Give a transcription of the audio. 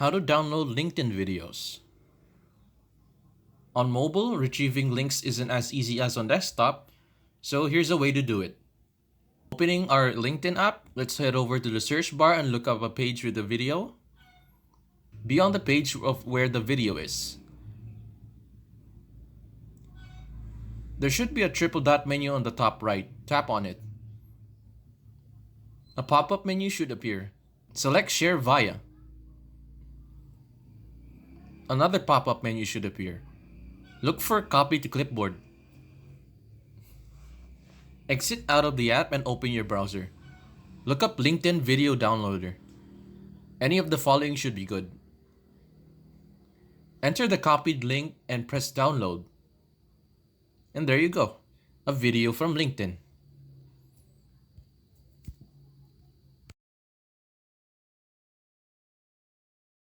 How to download LinkedIn videos. On mobile, retrieving links isn't as easy as on desktop, so here's a way to do it. Opening our LinkedIn app, let's head over to the search bar and look up a page with a video. Be on the page of where the video is. There should be a triple dot menu on the top right. Tap on it. A pop-up menu should appear. Select Share Via. Another pop-up menu should appear. Look for Copy to Clipboard. Exit out of the app and open your browser. Look up LinkedIn Video Downloader. Any of the following should be good. Enter the copied link and press download. And there you go, a video from LinkedIn.